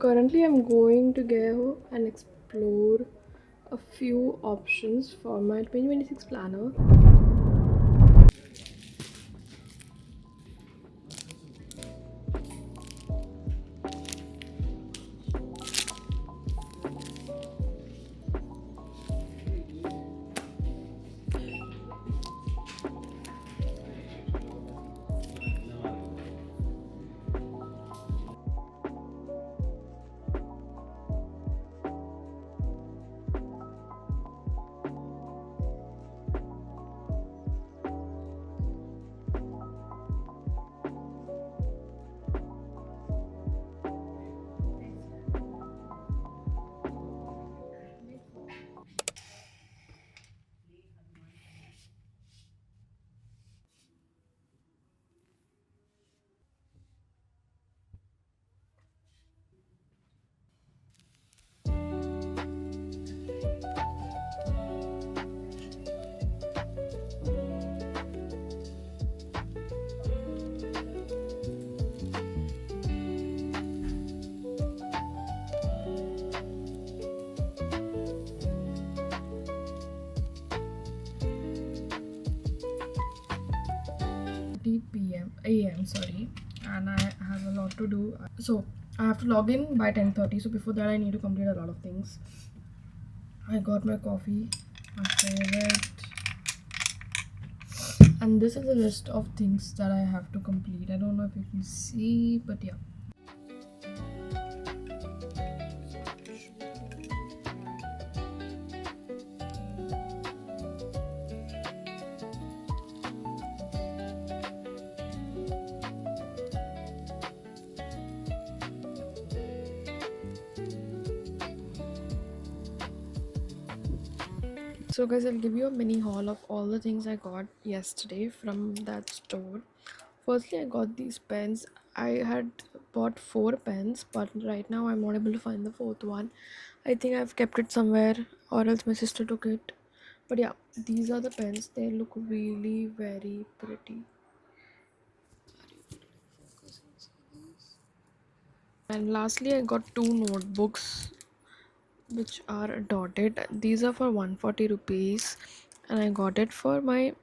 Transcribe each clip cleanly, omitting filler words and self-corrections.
currently I'm going to go and explore a few options for my 2026 planner. P.m. a.m. sorry, and I have a lot to do. So I have to log in by 10:30. So before that, I need to complete a lot of things. I got my coffee, my favorite, and this is a list of things that I have to complete. I don't know if you can see, but yeah. So guys, I'll give you a mini haul of all the things I got yesterday from that store. Firstly, I got these pens. I had bought 4 pens, but right now I'm not able to find the fourth one. I think I've kept it somewhere, or else my sister took it. But yeah, these are the pens. They look really very pretty. And lastly, I got 2 notebooks which are dotted. These are for 140 rupees, and I got it for my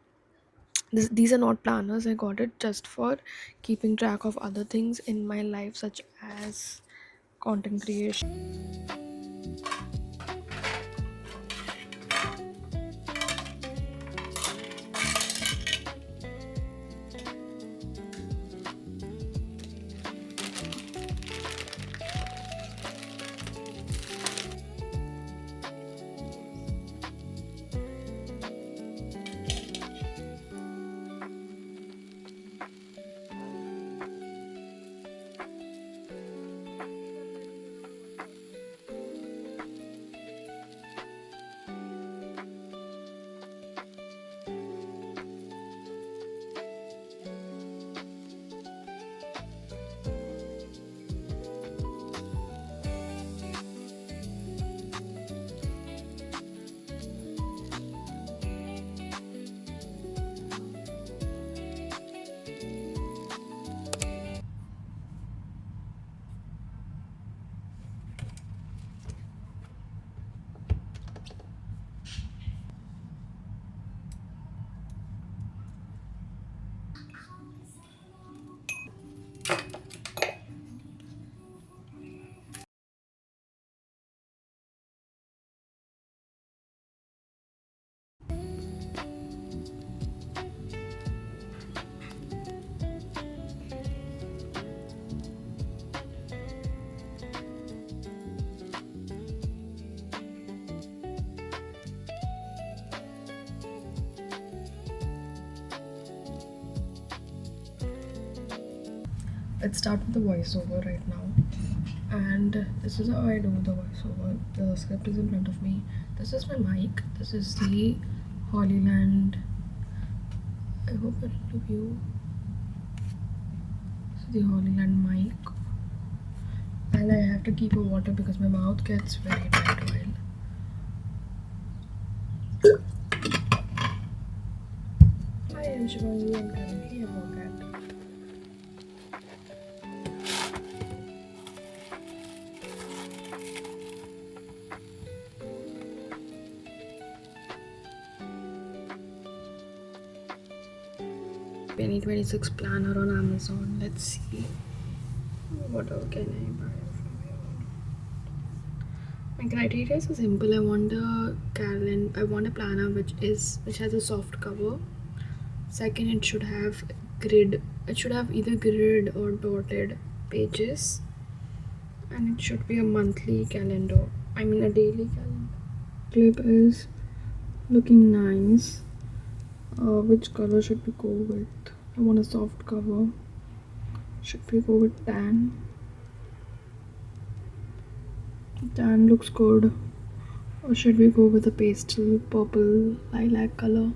these are not planners. I got it just for keeping track of other things in my life, such as content creation. Let's start with the voiceover right now. And this is how I do the voiceover. The script is in front of me. This is my mic. This is the Holyland. I hope it'll view. This is the Holyland mic. And I have to keep a water because my mouth gets very dry while. Hi, I'm Shivangi and currently I work at 2026 planner on Amazon. Let's see. What all can I buy from here? My criteria is so simple. I want a planner which has a soft cover. Second, it should have grid. It should have either grid or dotted pages, and it should be a monthly calendar. I mean a daily calendar. Clip is looking nice. Which color should we go with? I want a soft cover. Should we go with tan? Tan looks good. Or should we go with a pastel purple lilac color?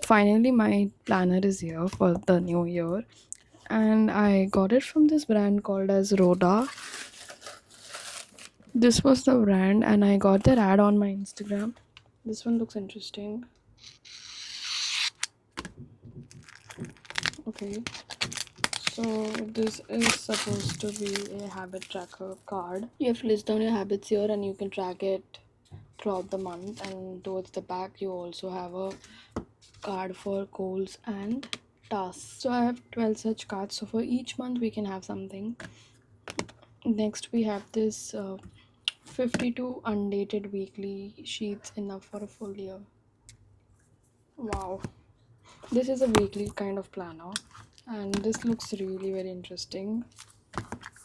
Finally, my planner is here for the new year, and I got it from this brand called as Rhoda. This was the brand, and I got their ad on my Instagram. This one looks interesting. Okay, so this is supposed to be a habit tracker card. You have to list down your habits here, and you can track it throughout the month. And towards the back, you also have a card for goals and tasks. So I have 12 such cards. So for each month, we can have something. Next, we have this 52 undated weekly sheets, enough for a full year. Wow, this is a weekly kind of planner, and this looks really very interesting.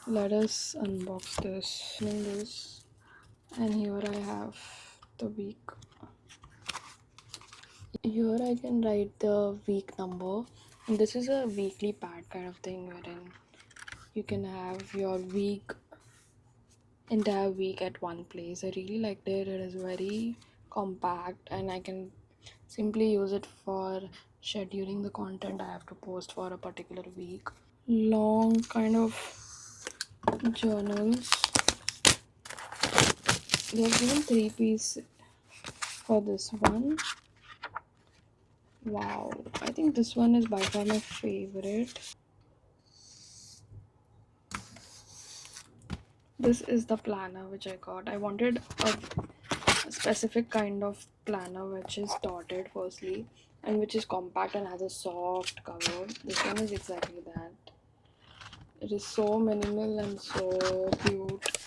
Let us unbox this. And here I have the week. Here I can write the week number, and this is a weekly pad kind of thing wherein you can have your entire week at one place. I really liked it. It is very compact, and I can simply use it for scheduling the content I have to post for a particular week. Long kind of journals. They have given 3 pieces for this one. Wow, I think this one is by far my favorite. This is the planner which I got. I wanted a specific kind of planner which is dotted firstly, and which is compact and has a soft cover. This one is exactly that. It is so minimal and so cute.